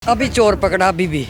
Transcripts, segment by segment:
अभी चोर पकड़ा अभी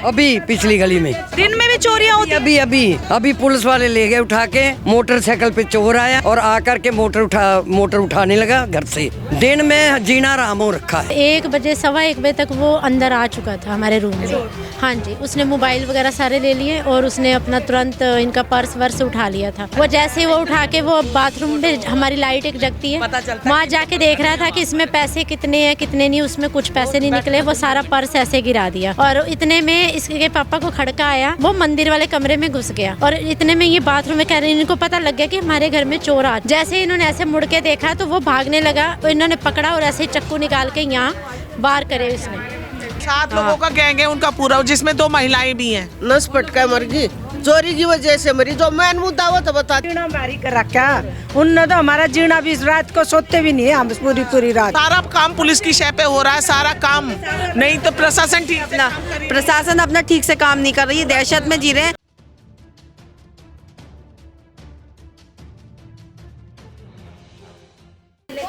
अभी पिछली गली में। दिन में भी चोरियां होती हैं? अभी पुलिस वाले ले गए उठा के। मोटरसाइकिल पे चोर आया और आकर के मोटर उठाने लगा घर से। दिन में जीना आराम हो रखा है। 1 बजे 1:15 बजे तक वो अंदर आ चुका था हमारे रूम में। हाँ जी, उसने मोबाइल वगैरह सारे ले लिए और उसने अपना तुरंत इनका पर्स वर्स उठा लिया था। वो जैसे ही वो उठा के वो बाथरूम में, हमारी लाइट एक जगती है, वहाँ जाके देख रहा था कि इसमें पैसे कितने हैं कितने नहीं। उसमें कुछ पैसे नहीं निकले, वो सारा पर्स ऐसे गिरा दिया। और इतने में इसके पापा को खड़का आया, वो मंदिर वाले कमरे में घुस गया। और इतने में ये बाथरूम में कह रहे हैं, इनको पता लग गया कि हमारे घर में चोर आ। जैसे ही इन्होंने ऐसे मुड़ के देखा तो वो भागने लगा। तो इन्होंने पकड़ा और ऐसे चक्कू निकाल के यहाँ बाहर करे इसने। 7 लोगों का गैंग है उनका पूरा, जिसमें 2 महिलाएं भी हैं। नस पटका मर गई, चोरी की वजह से मरी। जो मैन मुद्दा वो तो बता। जीना बारी कर रखा उनने, तो हमारा जीना भी रात को सोते भी नहीं है हम पूरी रात। सारा काम पुलिस की शय पे हो रहा है, सारा काम। नहीं तो प्रशासन प्रशासन अपना ठीक से काम नहीं कर रही है, दहशत में जी रहे हैं।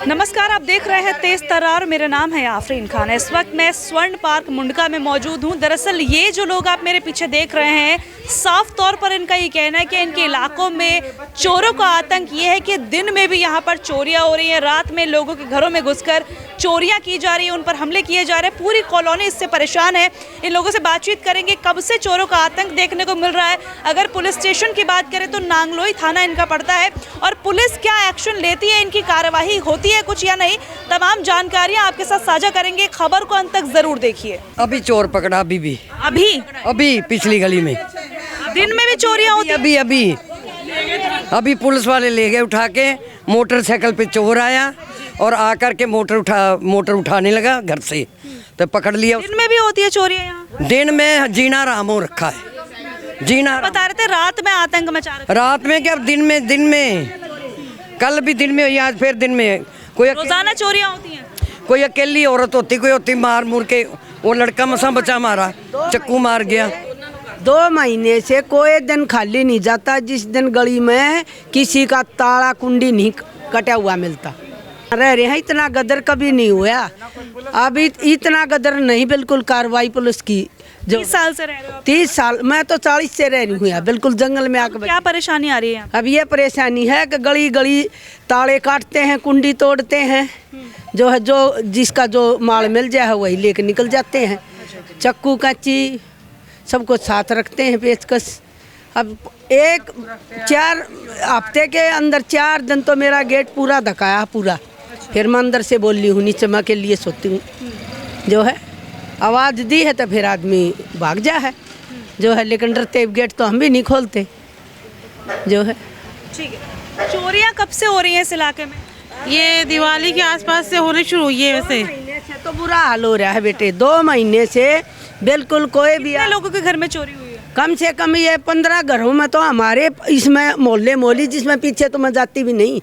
नमस्कार, आप देख रहे हैं तेज तर्रार। मेरा नाम है आफरीन खान। इस वक्त मैं स्वर्ण पार्क मुंडका में मौजूद हूं। दरअसल ये जो लोग आप मेरे पीछे देख रहे हैं, साफ तौर पर इनका ये कहना है कि इनके इलाकों में चोरों का आतंक ये है कि दिन में भी यहाँ पर चोरियां हो रही हैं, रात में लोगों के घरों में घुसकर चोरियां की जा रही है, उन पर हमले किए जा रहे हैं। पूरी कॉलोनी इससे परेशान है। इन लोगों से बातचीत करेंगे, कब से चोरों का आतंक देखने को मिल रहा है। अगर पुलिस स्टेशन की बात करें तो नांगलोई थाना इनका पड़ता है, और पुलिस क्या एक्शन लेती है, इनकी कार्यवाही होती है कुछ या नहीं, तमाम जानकारियां आपके साथ साझा करेंगे। खबर को अंत तक जरूर देखिए। अभी चोर पकड़ा अभी पिछली गली में। दिन में भी चोरियां होती हैं? अभी पुलिस वाले ले गए उठा के। मोटरसाइकिल पे चोर आया और आकर के मोटर उठाने लगा घर से, तो पकड़ लिया। दिन में भी होती है चोरियां यहाँ? दिन में जीना आराम हो रखा है। जीना बता रहे थे रात में आतंक मचा रहे थे। रात में क्या, दिन में कल भी दिन में हुई, आज फिर दिन में। कोई रोजाना चोरियां होती हैं? कोई अकेली औरत होती, कोई होती मार मुर के। वो लड़का मसा बचा मारा, चक्कू मार गया। 2 महीने से कोई दिन खाली नहीं जाता जिस दिन गली में किसी का ताला कुंडी नहीं कटा हुआ मिलता। रह रहे हैं, इतना गदर कभी नहीं हुआ। अभी इतना गदर नहीं, बिल्कुल कार्रवाई पुलिस की। जो 30 साल से रह रहे हो आप? 30 साल, मैं तो 40 से रह रही हूँ बिल्कुल जंगल में आकर। क्या परेशानी आ रही है? अब ये परेशानी है कि गली गली ताले काटते हैं, कुंडी तोड़ते हैं। जो है, जो जिसका जो माल मिल जाए वही लेके निकल जाते हैं। चक्कू कैंची सब कुछ साथ रखते हैं, पेचकस। अब 4 हफ्ते के अंदर 4 दिन तो मेरा गेट पूरा धकाया पूरा। फिर मैं अंदर से बोल ली हूँ, नीचे मैं के लिए सोती हूँ। जो है, आवाज़ दी है तो फिर आदमी भाग जा है। जो है, लेकिन डरते गेट तो हम भी नहीं खोलते। जो है, ठीक है। चोरियां कब से हो रही हैं इस इलाके में? ये दिवाली के आसपास से होने शुरू हुई है। वैसे 2 महीने से तो बुरा हाल हो रहा है बेटे। 2 महीने से बिल्कुल कोई भी। कितने लोगों के घर में चोरी हुई है? कम से कम ये 15 घरों में तो हमारे इसमें मोहल्ले जिसमें पीछे तो मैं जाती भी नहीं।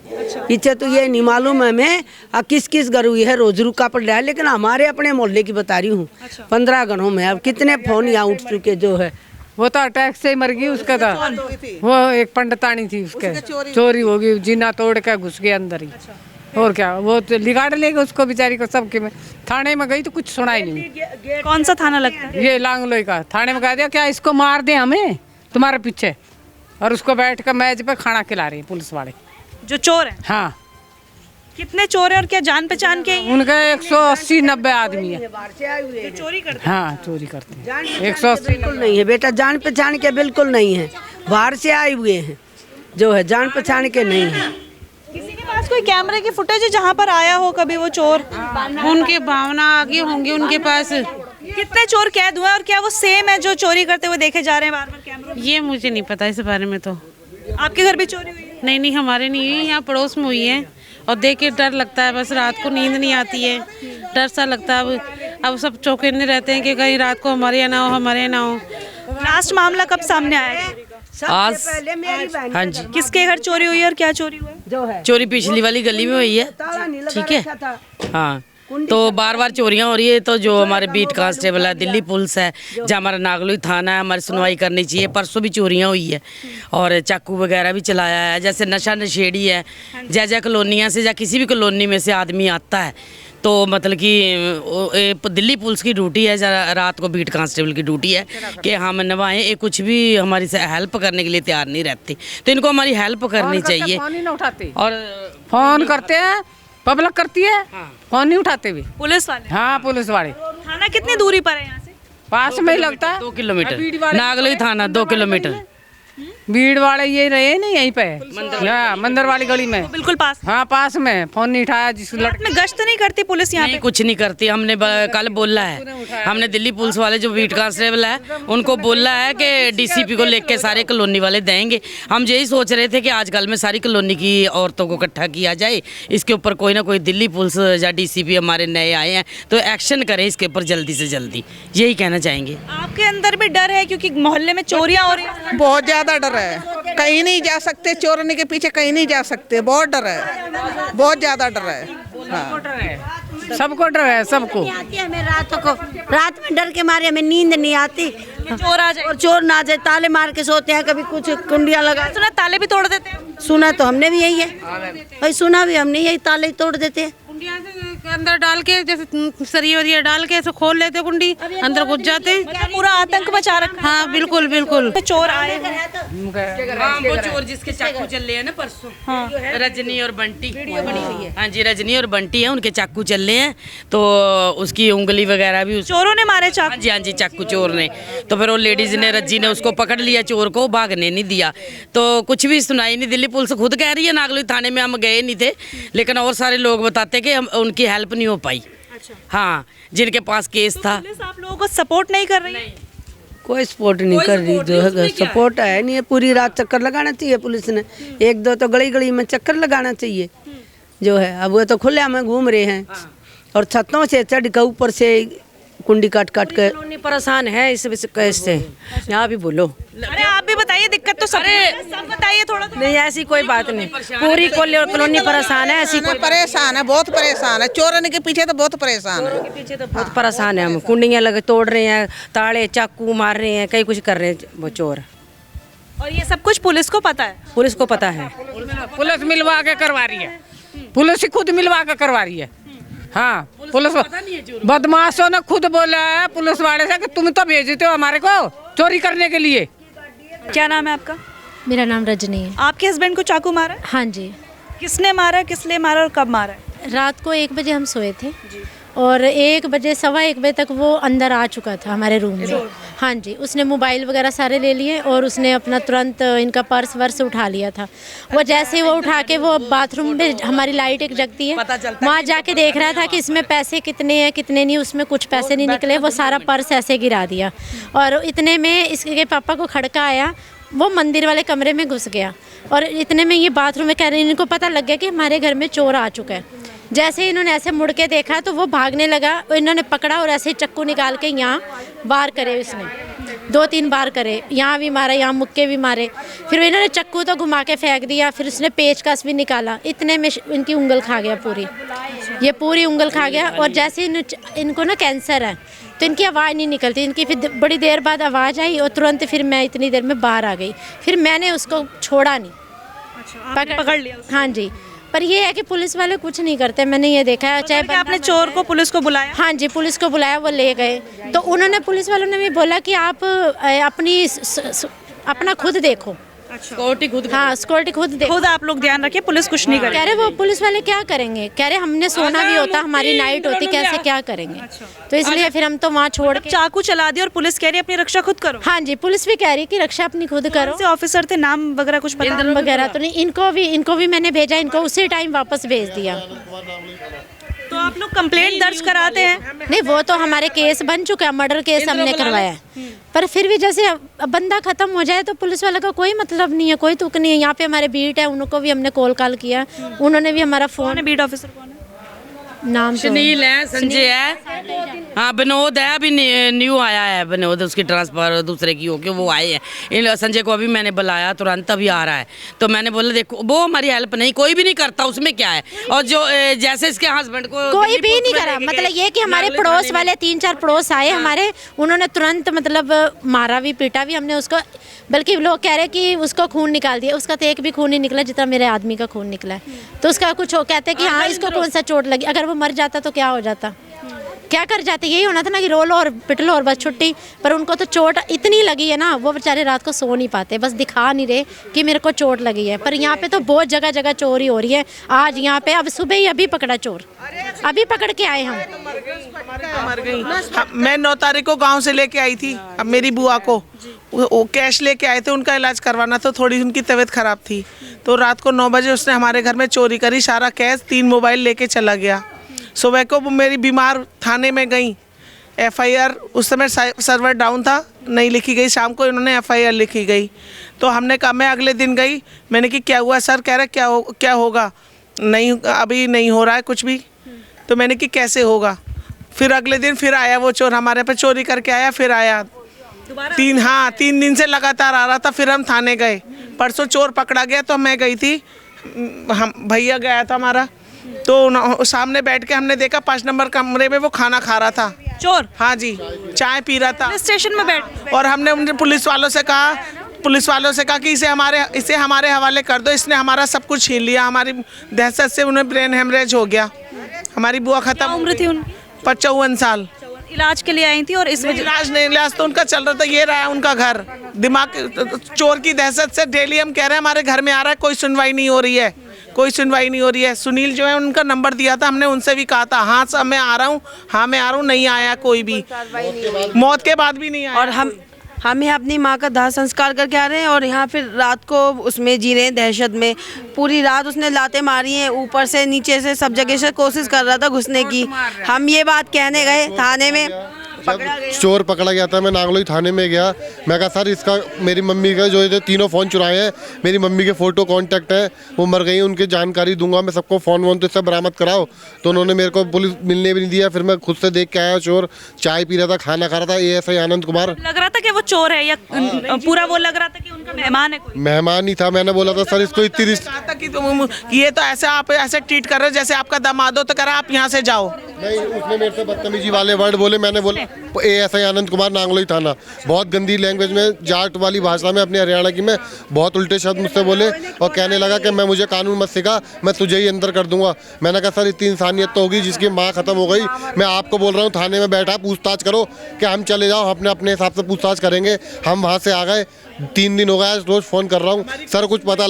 पीछे तो ये नहीं मालूम है मैं किस घर हुई है, रोज रुका पड़ रहा है। लेकिन हमारे अपने मोहल्ले की बता रही हूँ। 15 घरों में अब कितने फोन यहाँ उठ चुके। जो है, वो तो अटैक से ही मर गई। उसका था वो एक पंडितानी थी, उसके चोरी होगी, जीना तोड़ के घुस गए अंदर ही। और क्या, वो तो लिगाड़ लेगा उसको बेचारी को। सबके में थाने में गई तो कुछ सुना ही नहीं। कौन सा थाना लगता है? ये लांगलोई का। थाने में कह दिया क्या इसको मार दे हमें तुम्हारे पीछे, और उसको बैठ कर मेज पे खाना खिला रही है पुलिस वाले जो चोर है। हाँ, कितने चोर है और क्या जान पहचान के? उनका 180-90 आदमी है। जो चोरी करते हैं? हाँ, चोरी करते हैं। 180 बिल्कुल नहीं है बेटा, जान पहचान के बिल्कुल नहीं है। बाहर से आए हुए हैं। जो है, जान पहचान के नहीं है। किसी के पास कोई कैमरे की फुटेज है जहाँ पर आया हो कभी वो चोर? उनके भावना आगे होंगे उनके पास। कितने चोर कैद हुए और क्या वो सेम है जो चोरी करते हुए देखे जा रहे हैं बार बार कैमरों में? ये मुझे नहीं पता इस बारे में। तो आपके घर भी चोरी हुई है? नहीं, हमारे नहीं हुई, यहाँ पड़ोस में हुई है। और देख के डर लगता है, बस रात को नींद नहीं आती है, डर सा लगता है। अब सब चौकन्ने रहते हैं कि कहीं रात को हमारे यहाँ ना हो। लास्ट मामला कब सामने आया है? आज। हाँ जी। किसके घर चोरी हुई है और क्या चोरी हुआ? चोरी पिछली वाली गली में हुई है। ठीक है। हाँ, तो बार बार चोरियां हो रही है। तो जो हमारे बीट कांस्टेबल है, दिल्ली पुलिस है, जो हमारा नागलोई थाना है, हमारी सुनवाई करनी चाहिए। परसों भी चोरियां हुई है और चाकू वगैरह भी चलाया है। जैसे नशा नशेड़ी है, जय कॉलोनिया से या किसी भी कॉलोनी में से आदमी आता है तो मतलब कि दिल्ली पुलिस की ड्यूटी है, रात को बीट कांस्टेबल की ड्यूटी है कि हम नवाएं, ये कुछ भी हमारी से हेल्प करने के लिए तैयार नहीं रहती, तो इनको हमारी हेल्प करनी चाहिए। फोन ही नहीं उठाते और फोन करते हैं, पब्लिक करती है, फोन नहीं उठाते भी पुलिस वाले? हाँ पुलिस वाले। थाना कितनी दूरी पर है यहाँ से? पास में ही लगता है, 2 किलोमीटर, नागलोई थाना 2 किलोमीटर। भीड़ वाले ये रहे नहीं यहीं पे, मंदिर वाली गली में, बिल्कुल पास। हाँ पास में। फोन नहीं उठाया जिस रात में गश्त नहीं करती पुलिस यहाँ पे? कुछ नहीं करती। हमने कल बोला है, हमने दिल्ली पुलिस वाले जो बीट कांस्टेबल है उनको बोला है कि डीसीपी को लेके सारे कॉलोनी वाले देंगे। हम यही सोच रहे थे कि आजकल में सारी कॉलोनी की औरतों को इकट्ठा किया जाए, इसके ऊपर कोई ना कोई दिल्ली पुलिस या डीसीपी हमारे नए आए हैं तो एक्शन करें इसके ऊपर जल्दी से जल्दी, यही कहना चाहेंगे। आपके अंदर भी डर है क्योंकि मोहल्ले में चोरियां हो रही हैं? बहुत ज्यादा डर है, कहीं नहीं जा सकते, चोरने के पीछे कहीं नहीं जा सकते, बहुत डर है, बहुत ज्यादा डर है। हाँ। सबको डर है, सबको आती है हमें रात में डर के मारे हमें नींद नहीं आती, चोर आ जाए और चोर ना आ जाए, ताले मार के सोते हैं, कभी कुछ कुंडियां लगा। सुना ताले भी तोड़ देते हैं? सुना तो हमने भी यही है भाई, सुना भी हमने यही, ताले ही तोड़ देते हैं। कुंडियां से अंदर डाल के जैसे सरिया वरिया डाल के ऐसे खोल लेते कुंडी, अंदर घुस जाते हैं। मतलब पूरा आतंक मचा रखा। हाँ बिल्कुल बिल्कुल। चोर आए हैं। हाँ, वो चोर जिसके चाकू चल हैं ना परसों, रजनी और बंटी, हाँ जी रजनी और बंटी है, उनके चाकू चल हैं, तो उसकी उंगली वगैरह भी चोरों ने मारे चाकू? हाँ जी चाकू चोर ने। तो फिर वो लेडीज ने, रज्जी ने उसको पकड़ लिया, चोर को भागने नहीं दिया, तो कुछ भी सुनाई नहीं। दिल्ली पुलिस खुद कह रही है नागलोई थाने में हम गए नहीं थे, लेकिन और सारे लोग बताते कि हम उनकी हेल्प नहीं हो पाई। हाँ, जिनके पास केस था। पुलिस आप लोगों को सपोर्ट नहीं कर रही? कोई सपोर्ट नहीं कर रही, जो है सपोर्ट है नहीं है। पूरी रात चक्कर लगाना चाहिए पुलिस ने, 1-2 तो गली गली में चक्कर लगाना चाहिए जो है। अब वो तो खुले में घूम रहे हैं और छतों से चढ़ के ऊपर से कुंडी काट काट के परेशान है इस केस से। यहाँ भी बोलो, अरे आप भी बताइए, दिक्कत तो सब बताइए थोड़ा। नहीं ऐसी कोई बात नहीं, पूरी कॉलोनी परेशान है, ऐसी कोई परेशान है, बहुत परेशान है, चोरने के पीछे तो बहुत परेशान है, पीछे तो बहुत परेशान है। हम कुंडियां लगे तोड़ रहे हैं, ताड़े चाकू मार रहे हैं, कई कुछ कर रहे हैं वो चोर। और ये सब कुछ पुलिस को पता है? पुलिस को पता है, पुलिस मिलवा के करवा रही है, पुलिस ही खुद मिलवा के करवा रही है। हाँ पुलिस बदमाशों ने खुद बोला है पुलिस वाले से कि तुम तो भेजते हो हमारे को चोरी करने के लिए। क्या नाम है आपका? मेरा नाम रजनी है। आपके हस्बैंड को चाकू मारा? हाँ जी। किसने मारा, किस लिए मारा और कब मारा? रात को 1 बजे हम सोए थे और 1 बजे, 1:15 बजे तक वो अंदर आ चुका था हमारे रूम में। हाँ जी, उसने मोबाइल वगैरह सारे ले लिए और उसने अपना तुरंत इनका पर्स वर्स उठा लिया था। वो जैसे ही वो उठा के वो बाथरूम में, हमारी लाइट एक जगती है, वहाँ जाके देख रहा था कि इसमें पैसे कितने हैं कितने नहीं। उसमें कुछ पैसे नहीं निकले, वो सारा पर्स ऐसे गिरा दिया। और इतने में इसके पापा को खड़का आया, वो मंदिर वाले कमरे में घुस गया और इतने में ये बाथरूम में कह रहे हैं, इनको पता लग गया कि हमारे घर में चोर आ चुका है। जैसे ही इन्होंने ऐसे मुड़ के देखा तो वो भागने लगा, इन्होंने पकड़ा और ऐसे ही चक्कू निकाल के यहाँ वार करे, उसने 2-3 बार करे, यहाँ भी मारा, यहाँ मुक्के भी मारे। फिर इन्होंने चक्कू तो घुमा के फेंक दिया, फिर उसने पेचकस भी निकाला, इतने में इनकी उंगल खा गया पूरी, ये पूरी उंगल खा गया। और जैसे इनको ना कैंसर है तो इनकी आवाज़ नहीं निकलती, इनकी फिर बड़ी देर बाद आवाज़ आई और तुरंत फिर मैं इतनी देर में बाहर आ गई। फिर मैंने उसको छोड़ा नहीं, पकड़ लिया। हाँ जी, पर ये है कि पुलिस वाले कुछ नहीं करते, मैंने ये देखा है। चाहे आपने चोर को, पुलिस को बुलाया? हाँ जी, पुलिस को बुलाया, वो ले गए। तो उन्होंने, पुलिस वालों ने भी बोला कि आप अपना खुद देखो। सिक्योरिटी खुद, हाँ सिक्योरिटी खुद देखो, खुद आप लोग ध्यान रखिए, पुलिस कुछ नहीं करेगी। कह रहे वो पुलिस वाले क्या करेंगे, कह रहे हमने सोना भी होता, हमारी नाइट होती, कैसे क्या करेंगे। तो इसलिए फिर हम तो वहाँ छोड़ के चाकू चला दिया और पुलिस कह रही है अपनी रक्षा खुद करो। हाँ जी, पुलिस भी कह रही है कि रक्षा अपनी खुद करो। से ऑफिसर थे, नाम वगैरह कुछ पता? वगैरह तो नहीं, इनको भी मैंने भेजा, इनको उसी टाइम वापस भेज दिया। तो आप लोग कंप्लेंट दर्ज कराते हैं? नहीं, वो तो हमारे केस बन चुका है, मर्डर केस हमने करवाया है। पर फिर भी जैसे बंदा खत्म हो जाए तो पुलिस वाले का कोई मतलब नहीं है, कोई तुक नहीं है। यहाँ पे हमारे बीट है, उनको भी हमने कॉल किया, उन्होंने भी हमारा फोन। बीट ऑफिसर कौन है? नाम सुनील है, संजय है, हाँ विनोद है, अभी न्यू आया है विनोद, उसकी ट्रांसफर दूसरे की होके वो आए हैं। इन संजय को अभी मैंने बुलाया, तुरंत अभी आ रहा है। तो मैंने बोला देखो वो हमारी हेल्प नहीं, कोई भी नहीं करता, उसमें क्या है। और जो जैसे इसके हस्बैंड को कोई भी नहीं करा, मतलब ये कि हमारे पड़ोस वाले 3-4 पड़ोस आए हमारे, उन्होंने तुरंत मतलब मारा भी, पीटा भी हमने उसको। बल्कि लोग कह रहे कि उसको खून निकाल दिया, उसका तो एक भी खून नहीं निकला जितना मेरे आदमी का खून निकला है। तो उसका कुछ कहते कि हाँ इसको कौन सा चोट लगी, अगर वो मर जाता तो क्या हो जाता, क्या कर जाते, यही होना था ना कि रो लो और पिट लो और बस छुट्टी। पर उनको तो चोट इतनी लगी है ना, वो बेचारे रात को सो नहीं पाते, बस दिखा नहीं रहे कि मेरे को चोट लगी है। पर यहाँ पे तो बहुत जगह जगह चोरी हो रही है। आज यहाँ पे अब सुबह ही अभी पकड़ा चोर, अभी पकड़ के आए हम। मर गई। मैं 9 तारीख को गांव से लेके आई थी, अब मेरी बुआ को वो कैश लेके आए थे, उनका इलाज करवाना था, थोड़ी उनकी तबीयत खराब थी, तो रात को 9 बजे उसने हमारे घर में चोरी करी, सारा कैश 3 मोबाइल लेके चला गया। सुबह को वो मेरी बीमार थाने में गई, FIR उस समय सर्वर डाउन था, नहीं लिखी गई, शाम को इन्होंने FIR लिखी गई। तो हमने कहा, मैं अगले दिन गई, मैंने कि क्या हुआ सर, कह रहे क्या होगा, नहीं अभी नहीं हो रहा है कुछ भी। तो मैंने कि कैसे होगा, फिर अगले दिन फिर आया वो चोर, हमारे पे चोरी करके आया, फिर आया 3 दिन से लगातार आ रहा था। फिर हम थाने गए, परसों चोर पकड़ा गया, तो मैं गई थी, हम भैया गया था हमारा, तो सामने बैठ के हमने देखा 5 नंबर कमरे में वो खाना खा रहा था चोर। हाँ जी, चाय पी रहा था स्टेशन में बैठ। और हमने उनके पुलिस वालों से कहा कि इसे हमारे हवाले कर दो, इसने हमारा सब कुछ छीन लिया। हमारी दहशत से उन्हें ब्रेन हेमरेज हो गया, हमारी बुआ खत्म। उम्र थी उनकी? 54 साल। इलाज के लिए आई थी और इस वजह इलाज तो उनका चल रहा था। ये रहा उनका घर, दिमाग चोर की दहशत से डेली हम कह रहे हैं हमारे घर में आ रहा है, कोई सुनवाई नहीं हो रही है, कोई सुनवाई नहीं हो रही है। सुनील जो है उनका नंबर दिया था, हमने उनसे भी कहा था, हाँ सर मैं आ रहा हूँ, हाँ मैं आ रहा हूँ, नहीं आया कोई भी, मौत के बाद भी नहीं आया। और हम यहाँ अपनी माँ का दाह संस्कार करके आ रहे हैं और यहाँ फिर रात को उसमें जी रहे हैं दहशत में। पूरी रात उसने लातें मारी हैं, ऊपर से नीचे से सब जगह से कोशिश कर रहा था घुसने की। हम ये बात कहने गए थाने में, चोर पकड़ा गया था, मैं नागलोई थाने में गया, मैं कहा सर इसका मेरी मम्मी का जो ये 3 फ़ोन चुराए हैं, मेरी मम्मी के फ़ोटो कांटेक्ट है, वो मर गई, उनकी जानकारी दूंगा मैं सबको, फ़ोन वोन तो सब बरामद कराओ। तो उन्होंने मेरे को पुलिस मिलने भी नहीं दिया। फिर मैं खुद से देख के आया, चोर चाय पी रहा था, खाना खा रहा था। ASI आनंद कुमार लग रहा था कि वो चोर है या पूरा वो लग रहा था कि उनका मेहमान है कोई? मेहमान ही था। मैंने बोला था सर इसको इतनी ये तो ऐसे आप ऐसे ट्रीट कर रहे हो जैसे आपका दामाद हो, तो कह रहा आप यहाँ से जाओ। नहीं, उसने मेरे से बदतमीजी वाले वर्ड बोले। मैंने बोला ASI आनंद कुमार नांगलोई थाना, बहुत गंदी लैंग्वेज में, जाट वाली भाषा में, अपनी हरियाणा की में बहुत उल्टे शब्द मुझसे बोले और कहने लगा कि मैं मुझे कानून मत सिखा, मैं तुझे ही अंदर कर दूंगा। मैंने कहा सर इतनी इंसानियत तो होगी, जिसकी माँ खत्म हो गई, मैं आपको बोल रहा हूँ थाने में बैठा, पूछताछ करो कि हम चले जाओ, अपने अपने हिसाब से पूछताछ करेंगे। हम वहाँ से आ गए, 3 दिन हो गया, रोज़ फ़ोन कर रहा हूँ सर कुछ पता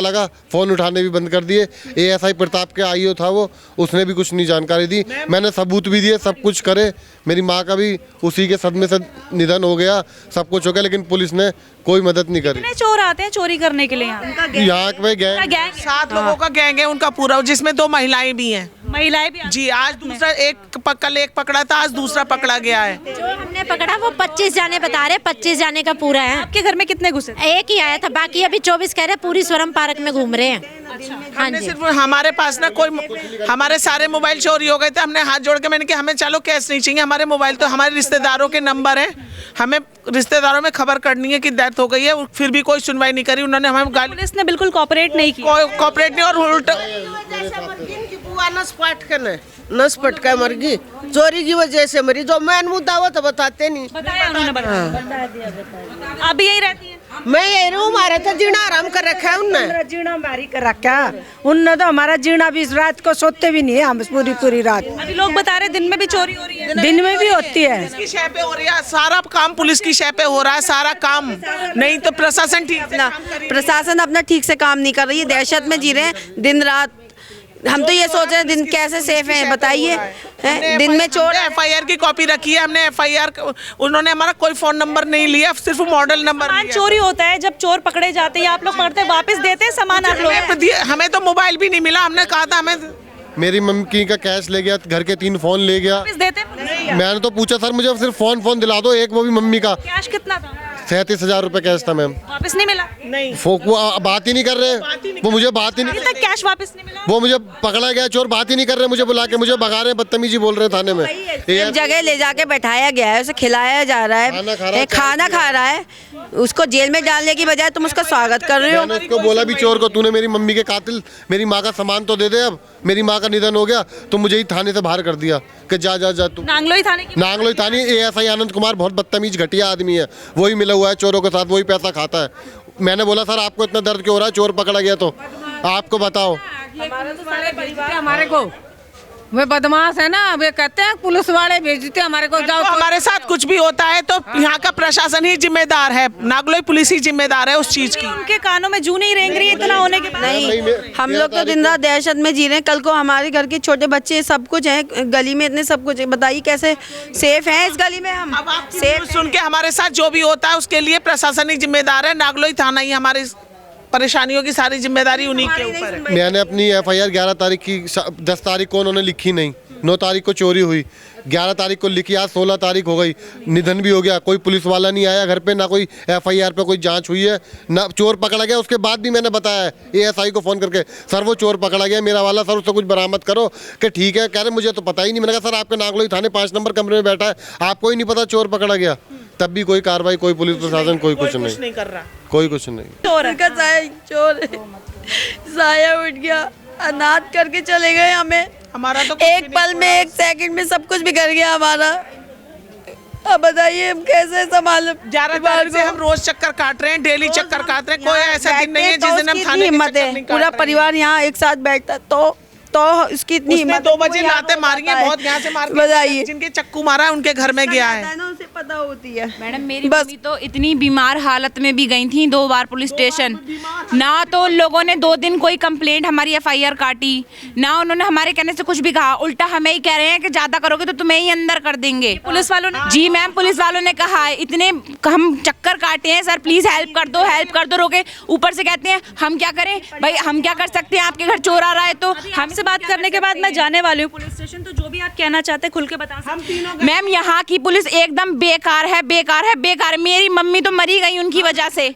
लगा, फ़ोन उठाने भी बंद कर दिए। ASI प्रताप के IO था वो, उसने भी कुछ नहीं जानकारी दी। मैंने सबूत भी दिए, सब कुछ करे। मेरी माँ का भी उसी के सदमे से निधन हो गया, सब कुछ हो गया, लेकिन पुलिस ने कोई मदद नहीं करी। चोर आते हैं चोरी करने के लिए यहाँ पे गैंग 7 लोगों का गैंग है उनका पूरा, जिसमें 2 महिलाएं भी हैं। महिलाएं भी जी, आज दूसरा कल एक पकड़ा था, आज दूसरा पकड़ा गया है। जो हमने पकड़ा वो 25 जाने बता रहे, 25 जाने का पूरा है। आपके घर में कितने घुसे? एक ही आया था, बाकी अभी 24 कह रहे, पूरी स्वरम पार्क में घूम रहे हैं। हाँ जी, सिर्फ हमारे पास ना कोई, हमारे सारे मोबाइल चोरी हो गए थे। हमने हाथ जोड़ के मैंने कहा हमें चलो कैश नहीं चाहिए, हमारे मोबाइल तो हमारे रिश्तेदारों के नंबर हैं, हमें रिश्तेदारों में खबर करनी है कि डेथ हो गई है, फिर भी कोई सुनवाई नहीं करी। उन्होंने हमें पुलिस ने बिल्कुल कोऑपरेट नहीं की, कोऑपरेट नहीं, और उल्टा नस पटका मर गई, चोरी की वजह से मरी। जो मैन मुद्दा वो तो बताते नहीं। बताया उन्होंने, बताया। अभी यही रहती है? मैं यही रहूँ, हमारा तो जीना आराम कर रखा है उनने, जीना बारी कर रखा उनने, तो हमारा जीना भी रात को सोते भी नहीं है हम पूरी रात। अभी लोग बता रहे दिन में भी चोरी हो रही है, दिन में भी होती है, पुलिस की शय पे हो रही है, सारा काम पुलिस की शय पे हो रहा है, सारा काम। नहीं तो प्रशासन प्रशासन अपना ठीक से काम नहीं कर रही है, दहशत में जी रहे हैं दिन रात। हम तो ये सोच रहे हैं दिन कैसे सेफ है बताइए, दिन में चोर। FIR की कॉपी रखी है हमने, FIR उन्होंने हमारा कोई फोन नंबर नहीं लिया, सिर्फ मॉडल नंबर। सामान चोरी होता है, जब चोर पकड़े जाते हैं आप लोग पकड़ते वापस देते हैं सामान आप लोग? हमें तो मोबाइल भी नहीं मिला, हमने कहा था हमें। मेरी मम्मी का कैश ले गया, घर के 3 फ़ोन ले गया। देते? मैंने तो पूछा सर मुझे सिर्फ फ़ोन दिला दो एक, वो भी मम्मी का। कैश कितना था? 37,000 रुपए कैश था मैम। वापस नहीं मिला? नहीं, वो बात ही नहीं कर रहे, वो मुझे बात ही नहीं, अभी तक कैश वापस नहीं मिला। वो मुझे पकड़ा गया चोर, बात ही नहीं कर रहे, मुझे बुला के मुझे भगा रहे, बदतमीजी बोल रहे थाने में। एक जगह ले जाके बैठाया गया है, उसे खिलाया जा रहा है, खाना खा रहा है, उसको जेल में डालने की बजाय तुम उसका स्वागत कर रहे हो। मैंने उसको बोला भी चोर को, तूने मेरी मम्मी के कातिल मेरी माँ का सामान तो दे दे, अब मेरी माँ का निधन हो गया तो मुझे ही थाने से बाहर कर दिया कि जा तू। नांगलोई थाने ASI आनंद कुमार बहुत बदतमीज घटिया आदमी है, वही मिला हुआ है चोरों के साथ, वही पैसा खाता है। मैंने बोला सर आपको इतना दर्द क्यों हो रहा है, चोर पकड़ा गया तो आपको बताओ। हमारे को वे बदमाश है ना, वे कहते हैं पुलिस वाले भेजते हमारे को, जाओ तो हमारे साथ कुछ भी होता है तो यहाँ का प्रशासन ही जिम्मेदार है, नागलोई पुलिस ही जिम्मेदार है उस चीज की। उनके कानों में जू नहीं रेंग रही है इतना होने के बाद। नहीं, हम लोग तो दिन रात दहशत में जी रहे हैं। कल को हमारे घर के छोटे बच्चे सब कुछ हैं, गली में इतने सब कुछ है, बताइए कैसे सेफ हैं इस गली में हम? सेफ सुन के हमारे साथ जो भी होता है उसके लिए प्रशासन ही जिम्मेदार है, नागलोई थाना ही हमारी परेशानियों की सारी जिम्मेदारी उन्हीं के ऊपर है। मैंने अपनी एफआईआर 11 तारीख की 10 तारीख को उन्होंने लिखी नहीं, 9 तारीख को चोरी हुई, 11 तारीख को लिखी, आज 16 तारीख हो गई, निधन भी हो गया, कोई पुलिस वाला नहीं आया घर पे, ना कोई एफआईआर पे कोई जांच हुई है, ना चोर पकड़ा गया। उसके बाद भी मैंने बताया है एएसआई को फ़ोन करके, सर वो चोर पकड़ा गया मेरा वाला, सर उससे कुछ बरामद करो। कि ठीक है, कह रहे मुझे तो पता ही नहीं। मैंने कहा सर आपके नागलोई थाने 5 नंबर कमरे में बैठा है, आपको ही नहीं पता चोर पकड़ा गया? तब भी कोई कार्रवाई, कोई पुलिस प्रशासन, कोई कुछ नहीं कर रहा, कोई कुछ नहीं। चोर साया उठ गया, अनाथ करके चले गए हमें। हमारा तो एक पल में, एक सेकंड में सब कुछ बिगड़ गया हमारा। अब बताइए हम कैसे संभाल? 11 तारीख से हम रोज चक्कर काट रहे हैं, डेली चक्कर काट रहे हैं। कोई ऐसा दिन नहीं है जिस दिन हम थाने हिम्मत है, पूरा परिवार यहाँ एक साथ बैठता तो इसकी इतनी हिम्मत। 2 बजे लाते मारी है, बहुत यहाँ से मार, बताइए जिनके चक्कू मारा है उनके घर में गया है। उसे पता होती है। मैडम मेरी मम्मी तो इतनी बीमार हालत में भी गई थी 2 बार पुलिस स्टेशन, ना तो उन लोगों ने 2 दिन कोई कंप्लेंट हमारी एफआईआर काटी, ना उन्होंने हमारे कहने से कुछ भी कहा, उल्टा हमें ही कह रहे हैं कि ज्यादा करोगे तो तुम्हें ही अंदर कर देंगे। पुलिस वालों ने? जी मैम, पुलिस वालों ने कहा है, इतने हम चक्कर काटे हैं, सर प्लीज हेल्प कर दो, हेल्प कर दो। रोके ऊपर से कहते हैं हम क्या करें भाई, हम क्या कर सकते हैं, आपके घर चोर आ रहा है। तो हमसे बात करने के बाद मैं जाने वाली हूँ पुलिस स्टेशन, तो जो भी आप कहना चाहते हैं खुल के बता सकते हैं। मैम यहाँ की पुलिस एकदम बेकार है, बेकार है, बेकार है। मेरी मम्मी तो मरी गई उनकी वजह से,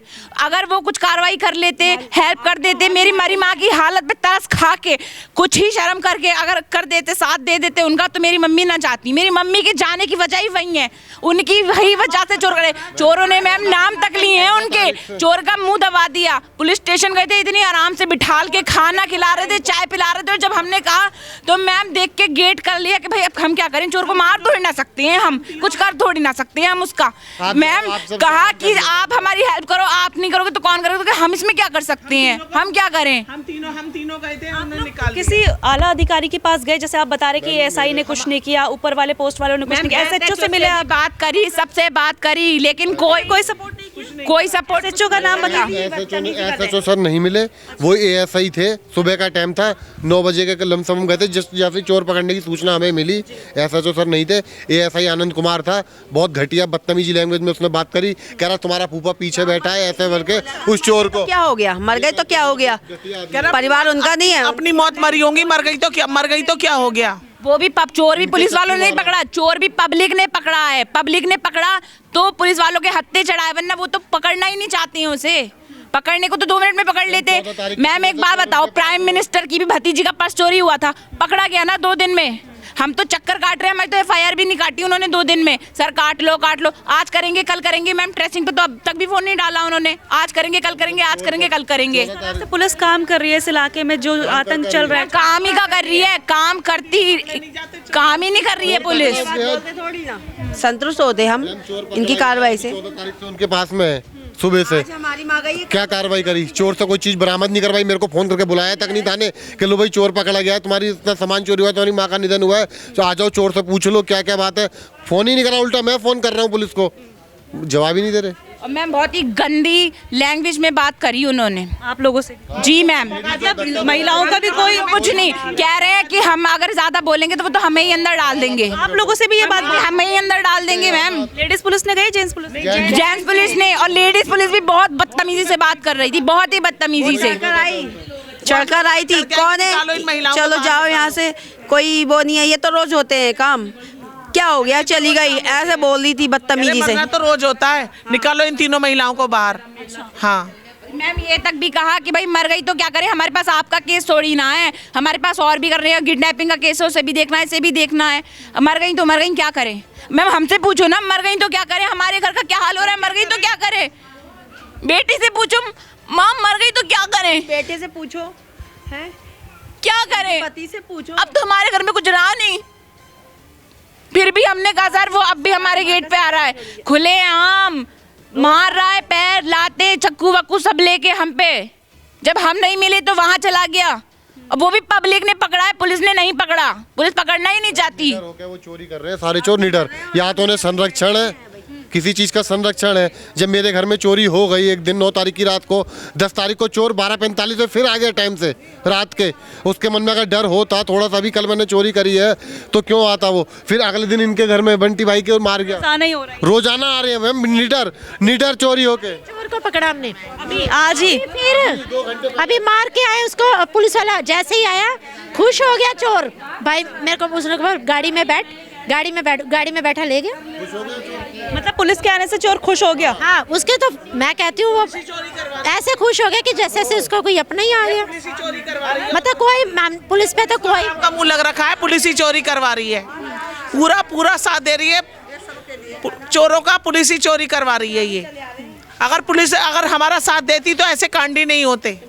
अगर वो कुछ कार्रवाई कर लेते, हेल्प कर देते, मेरी मरी माँ की हालत में तरस खा के कुछ ही शर्म करके अगर कर देते, साथ दे देते उनका, तो मेरी मम्मी ना चाहती। मेरी मम्मी के जाने की वजह ही वही है, उनकी वही वजह से चोर करे। चोरों ने मैम नाम तक लिए हैं उनके, चोर का मुंह दबा दिया। पुलिस स्टेशन गए थे, इतनी आराम से बिठाल के खाना खिला रहे थे, चाय पिला रहे थे, और जब हमने कहा तो मैम देख के गेट कर लिया कि भाई अब हम क्या करें, चोर को मार थोड़ी ना सकते हैं, हम कुछ कर थोड़ी ना सकते हैं हम उसका। मैम कहा कि आप हमारी हेल्प करो, आप नहीं करोगे तो कौन करोगे, तो हम इसमें क्या कर सकते हैं, हम क्या करें? हम तीनों गए थे, हमने निकाल किसी आला अधिकारी के पास गए, जैसे आप बता रहे कि एसआई ने कुछ नहीं किया, ऊपर वाले पोस्ट वालों ने कुछ नहीं किया, एसएचओ से मिले, आप बात करी, सबसे बात करी, लेकिन कोई सपोर्ट नहीं किया, कोई सपोर्ट। एसएचओ का नाम बताइए। एसएचओ सर नहीं मिले, वो एएसआई थे, सुबह का टाइम था, 9 बजे के लमसम गए थे, जैसे चोर पकड़ने की सूचना हमें मिली। एसएचओ सर नहीं थे, एएसआई आनंद कुमार था, बहुत घटिया बदतमीजी लैंग्वेज में उसने बात करी, कह रहा तुम्हारा फूफा पीछे बैठा है, ऐसे बोल के उस चोर को। क्या हो गया, मर गए तो क्या हो गया, परिवार उनका नहीं है, अपनी मौत मरी होंगी, मर गई तो क्या हो गया। वो भी चोर भी पुलिस वालों ने नहीं पकड़ा, चोर भी पब्लिक ने पकड़ा है, पब्लिक ने पकड़ा तो पुलिस वालों के हत्थे चढ़ाए, वरना वो तो पकड़ना ही नहीं चाहती हैं उसे। पकड़ने को तो 2 मिनट में पकड़ लेते। मैम एक बात बताओ, प्राइम मिनिस्टर की भी भतीजी का पर्स चोरी हुआ था, पकड़ा गया ना 2 दिन में। हम तो चक्कर काट रहे हैं, हमारी तो एफआईआर भी नहीं काटी उन्होंने 2 दिन में। सर काट लो, आज करेंगे कल करेंगे। मैम ट्रेसिंग पे तो अब तक भी फोन नहीं डाला उन्होंने, आज करेंगे कल करेंगे, आज करेंगे कल करेंगे। पुलिस काम कर रही है इस इलाके में, जो आतंक चल रहा है काम ही का कर रही है, काम ही नहीं कर रही है पुलिस। संतुष्ट होते हम इनकी कार्रवाई से। 14 तारीख से उनके पास में है, सुबह से हमारी माँ गई, क्या कार्रवाई करी, चोर से कोई चीज बरामद नहीं करवाई, मेरे को फोन करके बुलाया तक नहीं थाने कि लो भाई चोर पकड़ा गया है, तुम्हारी इतना सामान चोरी हुआ है, तुम्हारी माँ का निधन हुआ है, तो आ जाओ चोर से पूछ लो क्या क्या बात है। फोन ही नहीं करा, उल्टा मैं फोन कर रहा हूँ पुलिस को, जवाब ही नहीं दे रहे। और मैम बहुत ही गंदी लैंग्वेज में बात करी उन्होंने आप लोगों से। जी मैम, महिलाओं का भी कोई कुछ नहीं कह रहे हैं कि हम अगर ज्यादा बोलेंगे तो वो तो हमें ही अंदर डाल देंगे। आप लोगों से भी ये बात, हमें ही अंदर डाल देंगे मैम। लेडीज पुलिस ने गई, जेंट्स पुलिस ने? जेंट्स पुलिस ने, और लेडीज पुलिस भी बहुत बदतमीजी से बात कर रही थी, बहुत ही बदतमीजी से चढ़कर आई थी। कौन है, चलो जाओ यहाँ से, कोई वो नहीं है, ये तो रोज होते हैं काम। क्या हो गया, चली गई, ऐसे बोल रही थी बदतमीजी से। तो रोज होता है, निकालो इन तीनों महिलाओं को बाहर। हाँ मैम ये तक भी कहा कि भाई मर गई तो क्या करें, हमारे पास आपका केस थोड़ी ना है, हमारे पास और भी कर रहे हैं, किडनैपिंग का केस है, उसे भी देखना है, इसे भी देखना है। मर गई तो मर गई, क्या करें मैम, हमसे पूछो ना, मर गई तो क्या करें, हमारे घर का क्या हाल हो रहा है, मर गई तो क्या करें। बेटी से पूछो, माँ मर गई तो क्या करें, बेटे से पूछो, है क्या करें, पति से पूछो। अब तो हमारे घर में कुछ रहा नहीं, फिर भी हमने कहा सर वो अब भी हमारे गेट पे आ रहा है, खुले आम मार रहा है, पैर लाते चक्कू वक्कू सब लेके हम पे। जब हम नहीं मिले तो वहां चला गया, अब वो भी पब्लिक ने पकड़ा है, पुलिस ने नहीं पकड़ा, पुलिस पकड़ना ही नहीं चाहती। वो चोरी कर रहे हैं, सारे चोर निडर। या तो उन्हें संरक्षण है, किसी चीज़ का संरक्षण है। जब मेरे घर में चोरी हो गई एक दिन 9 तारीख की रात को, 10 तारीख को चोर 12:45 में फिर आ गया टाइम से रात के, उसके मन में अगर डर होता थोड़ा सा भी, कल मैंने चोरी करी है तो क्यों आता वो, फिर अगले दिन इनके घर में बंटी भाई के मार गया। नहीं हो रहा है, रोजाना आ रहे हैं मैम, निडर चोरी होके। चोर को पकड़ा हमने अभी आज ही, फिर अभी मार के आए उसको, पुलिस वाला जैसे ही आया खुश हो गया चोर। भाई मेरे को उसने कहा गाड़ी में बैठा ले गया। मतलब पुलिस के आने से चोर खुश हो गया? हाँ, उसके तो मैं कहती हूँ वो ऐसे खुश हो गया कि जैसे जैसे उसको कोई अपना ही आ गया। मतलब कोई पुलिस पे तो कोई का मुंह लग रखा है, पुलिस ही चोरी करवा रही है, पूरा साथ दे रही है चोरों का, पुलिस ही चोरी करवा रही है। ये अगर हमारा साथ देती तो ऐसे कांड ही नहीं होते।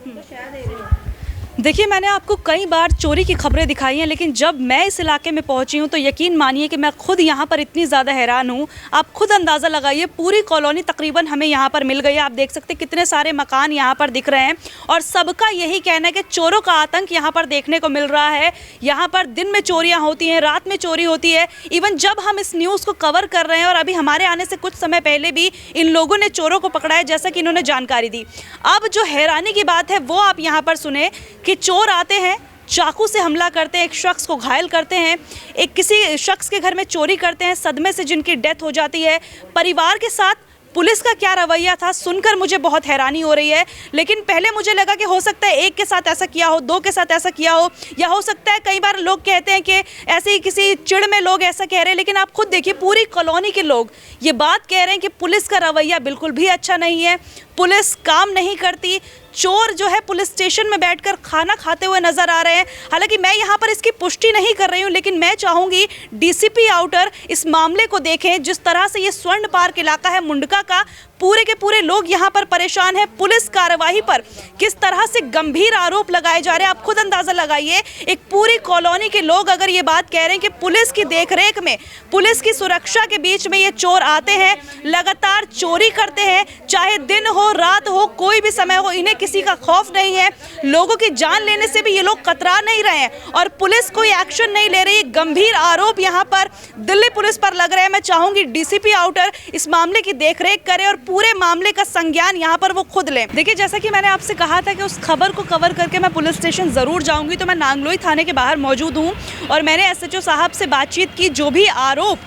देखिए, मैंने आपको कई बार चोरी की खबरें दिखाई हैं, लेकिन जब मैं इस इलाके में पहुंची हूं तो यकीन मानिए कि मैं खुद यहां पर इतनी ज़्यादा हैरान हूं। आप खुद अंदाज़ा लगाइए, पूरी कॉलोनी तकरीबन हमें यहां पर मिल गई है। आप देख सकते हैं कितने सारे मकान यहां पर दिख रहे हैं और सबका यही कहना है कि चोरों का आतंक यहां पर देखने को मिल रहा है। यहाँ पर दिन में चोरियाँ होती हैं, रात में चोरी होती है। इवन जब हम इस न्यूज़ को कवर कर रहे हैं और अभी हमारे आने से कुछ समय पहले भी इन लोगों ने चोरों को पकड़ा है, जैसा कि इन्होंने जानकारी दी। अब जो हैरानी की बात है वो आप यहाँ पर सुने कि चोर आते हैं, चाकू से हमला करते हैं, एक शख्स को घायल करते हैं, एक किसी शख्स के घर में चोरी करते हैं, सदमे से जिनकी डेथ हो जाती है। परिवार के साथ पुलिस का क्या रवैया था सुनकर मुझे बहुत हैरानी हो रही है। लेकिन पहले मुझे लगा कि हो सकता है एक के साथ ऐसा किया हो, 2 के साथ ऐसा किया हो, या हो सकता है कई बार लोग कहते हैं कि ऐसे ही किसी चिढ़ में लोग ऐसा कह रहे हैं। लेकिन आप खुद देखिए, पूरी कॉलोनी के लोग ये बात कह रहे हैं कि पुलिस का रवैया बिल्कुल भी अच्छा नहीं है, पुलिस काम नहीं करती। चोर जो है पुलिस स्टेशन में बैठकर खाना खाते हुए नजर आ रहे हैं। हालांकि मैं यहाँ पर इसकी पुष्टि नहीं कर रही हूँ, लेकिन मैं चाहूँगी डीसीपी आउटर इस मामले को देखें। जिस तरह से ये स्वर्ण पार्क इलाका है मुंडका का, पूरे के पूरे लोग यहाँ पर परेशान हैं। पुलिस कार्यवाही पर किस तरह से गंभीर आरोप लगाए जा रहे हैं, आप खुद अंदाजा लगाइए। एक पूरी कॉलोनी के लोग अगर ये बात कह रहे हैं कि पुलिस की देखरेख में, पुलिस की सुरक्षा के बीच में ये चोर आते हैं, लगातार चोरी करते हैं, चाहे दिन हो रात हो, कोई भी समय हो, इन्हें किसी का खौफ नहीं है। लोगों की जान लेने से भी ये लोग कतरा नहीं रहे हैं और पुलिस कोई एक्शन नहीं ले रही। गंभीर आरोप यहाँ पर दिल्ली पुलिस पर लग रहे हैं। मैं चाहूंगी डीसीपी आउटर इस मामले की देखरेख करे और पूरे मामले का संज्ञान यहाँ पर वो खुद लें। देखिए, जैसा कि मैंने आपसे कहा था कि उस खबर को कवर करके मैं पुलिस स्टेशन ज़रूर जाऊंगी, तो मैं नांगलोई थाने के बाहर मौजूद हूँ और मैंने एसएचओ साहब से बातचीत की। जो भी आरोप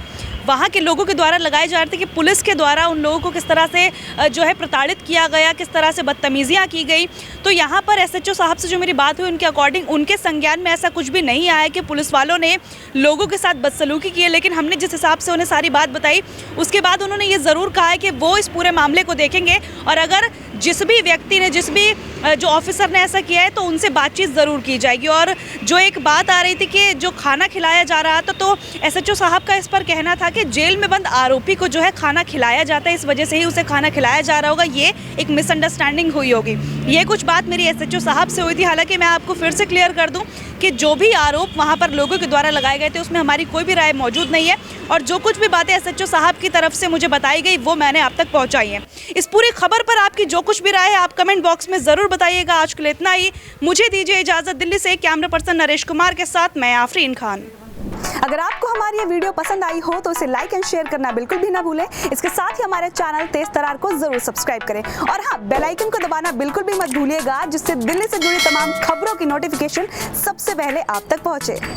वहाँ के लोगों के द्वारा लगाए जा रहे थे कि पुलिस के द्वारा उन लोगों को किस तरह से जो है प्रताड़ित किया गया, किस तरह से बदतमीजियाँ की गई, तो यहाँ पर एसएचओ साहब से जो मेरी बात हुई उनके अकॉर्डिंग उनके संज्ञान में ऐसा कुछ भी नहीं आया कि पुलिस वालों ने लोगों के साथ बदसलूकी की है। लेकिन हमने जिस हिसाब से उन्हें सारी बात बताई, उसके बाद उन्होंने ये ज़रूर कहा है कि वो इस पूरे मामले को देखेंगे और अगर जिस भी व्यक्ति ने, जिस भी जो ऑफिसर ने ऐसा किया है तो उनसे बातचीत ज़रूर की जाएगी। और जो एक बात आ रही थी कि जो खाना खिलाया जा रहा था, तो एसएचओ साहब का इस पर कहना था कि जेल में बंद आरोपी को जो है खाना खिलाया जाता है, इस वजह से ही उसे खाना खिलाया जा रहा होगा। ये एक मिसअंडरस्टैंडिंग हुई होगी। ये कुछ बात मेरी एसएचओ साहब से हुई थी। हालांकि मैं आपको फिर से क्लियर कर दूं कि जो भी आरोप वहाँ पर लोगों के द्वारा लगाए गए थे उसमें हमारी कोई भी राय मौजूद नहीं है और जो कुछ भी बातें एसएचओ साहब की तरफ से मुझे बताई गई वो मैंने आप तक पहुँचाई हैं। इस पूरी खबर पर आपकी जो कुछ भी राय है आप कमेंट बॉक्स में ज़रूर बताइएगा। आज के लिए इतना ही, मुझे दीजिए इजाज़त। दिल्ली से कैमरा पर्सन नरेश कुमार के साथ मैं आफरीन खान। अगर आपको हमारी ये वीडियो पसंद आई हो तो इसे लाइक एंड शेयर करना बिल्कुल भी ना भूलें। इसके साथ ही हमारे चैनल तेज तरार को जरूर सब्सक्राइब करें और हाँ, बेल आइकन को दबाना बिल्कुल भी मत भूलिएगा, जिससे दिल्ली से जुड़ी तमाम खबरों की नोटिफिकेशन सबसे पहले आप तक पहुंचे।